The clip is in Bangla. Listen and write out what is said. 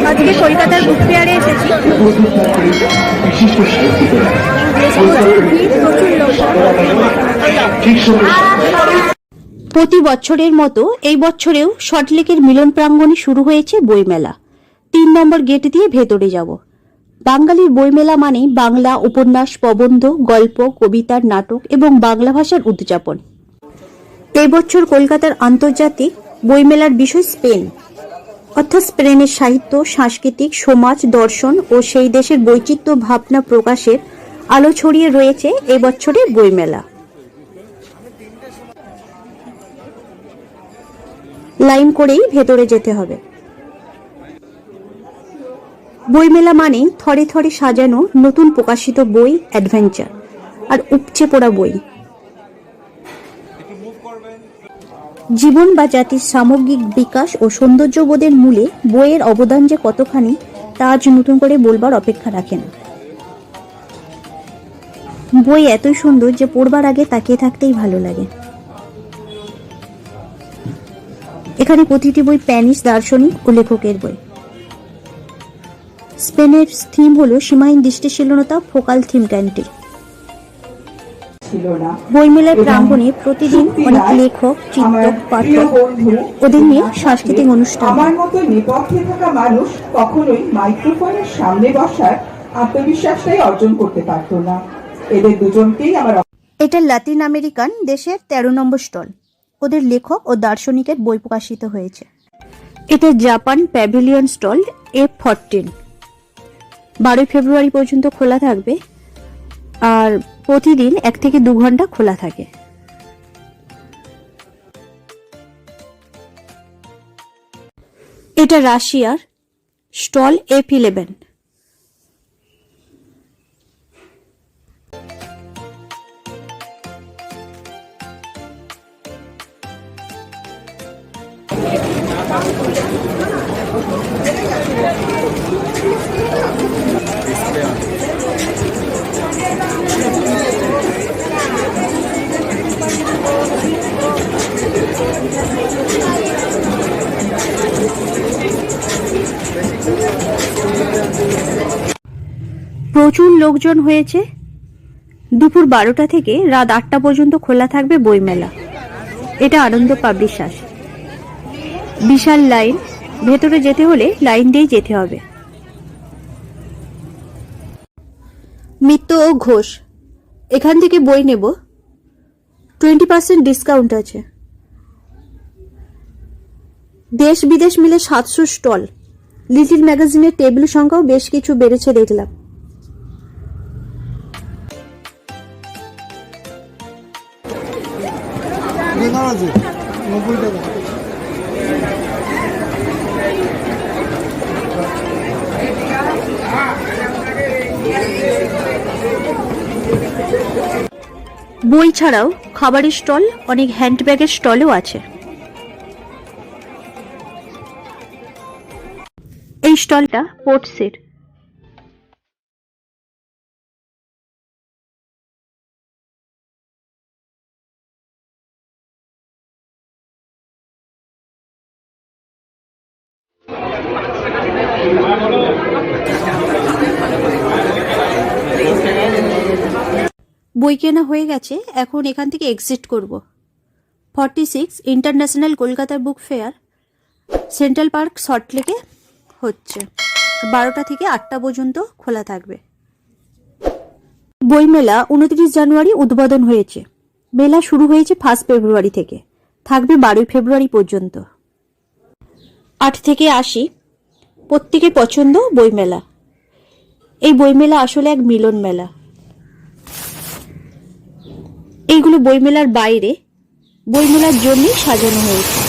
আজকে কলকাতার বুক ফেয়ারে এসেছি। প্রচুর ভিড়, প্রচুর লোক। প্রতি বছরের মতো এই বছরেও সল্টলেকের মিলন প্রাঙ্গণে শুরু হয়েছে বইমেলা। 3 নম্বর গেট দিয়ে ভেতরে যাব। বাঙালির বইমেলা মানে বাংলা উপন্যাস, প্রবন্ধ, গল্প, কবিতার, নাটক এবং বাংলা ভাষার উদযাপন। এই বছর কলকাতার আন্তর্জাতিক বইমেলার বিষয় স্পেন, অর্থাৎ স্পেনের সাহিত্য, সাংস্কৃতিক, সমাজ, দর্শন ও সেই দেশের বৈচিত্র্য ভাবনা প্রকাশের আলো ছড়িয়ে রয়েছে এই বছরের বইমেলা। লাইন করেই ভেতরে যেতে হবে। বইমেলা মানেই থরে থরে সাজানো নতুন প্রকাশিত বই, অ্যাডভেঞ্চার আর উপচে পড়া বই। জীবন বা জাতির সামগ্রিক বিকাশ ও সৌন্দর্যবোধের মূলে বইয়ের অবদান যে কতখানি তা আজ নতুন করে বলবার অপেক্ষা রাখে না। বই এতই সুন্দর যে পড়বার আগে তাকিয়ে থাকতেই ভালো লাগে। এখানে প্রতিটি বই স্প্যানিশ দার্শনিক ও লেখকের বই। স্পেনের থিম হলো সীমাহীন দৃষ্টিশীলতা, ফোকাল থিম ক্যান্টি। বইমেলার প্রাঙ্গণে প্রতিদিন অনেক লেখক, চিত্রক, পাঠক, ওদের নিয়ে সাংস্কৃতিক অনুষ্ঠান। আমার মতো নেপথ্যে থাকা মানুষ কখনোই মাইক্রোফোনের সামনে বসার আত্মবিশ্বাসটাই অর্জন করতে পারতো না। এদের দুজনকেই আমার। এটা লাতিন আমেরিকান দেশের 13 নম্বর স্টল। ওদের লেখক ও দার্শনিকের বই প্রকাশিত হয়েছে। এটা জাপান প্যাভিলিয়ন স্টল F14। 12 ফেব্রুয়ারি পর্যন্ত খোলা থাকবে আর প্রতিদিন 1 থেকে 2 ঘন্টা খোলা থাকে। এটা রাশিয়ার স্টল F11। প্রচুর লোকজন হয়েছে। দুপুর 12টা থেকে রাত 8টা পর্যন্ত খোলা থাকবে বইমেলা। এটা আনন্দ পাবলিশার্স। বিশাল লাইন। ভেতরে যেতে হলে লাইন দিয়ে যেতে হবে। মিত্র ও ঘোষ, এখান থেকে বই নেব। 20% ডিসকাউন্ট আছে। দেশ বিদেশ মিলে 700 স্টল। লিটিল ম্যাগাজিনের টেবিল সংখ্যাও বেশ কিছু বেড়েছে দেখলাম। বই ছাড়াও খাবারের স্টল, অনেক হ্যান্ডব্যাগের স্টলও আছে। এই স্টলটা পোর্টসের। বই কেনা হয়ে গেছে, এখন এখান থেকে এক্সিট করব। 46 international Kolkata book fair central park সল্টলেকে হচ্ছে। 12টা থেকে 8টা পর্যন্ত খোলা থাকবে। বইমেলা 29 জানুয়ারি উদ্বোধন হয়েছে। মেলা শুরু হয়েছে 1 ফেব্রুয়ারি থেকে, থাকবে 12 ফেব্রুয়ারি পর্যন্ত। 8 থেকে 80 প্রত্যেকের পছন্দ বইমেলা। এই বইমেলা আসলে এক মিলন মেলা। এইগুলো বইমেলার বাইরে, বইমেলার জন্যই সাজানো হয়েছে।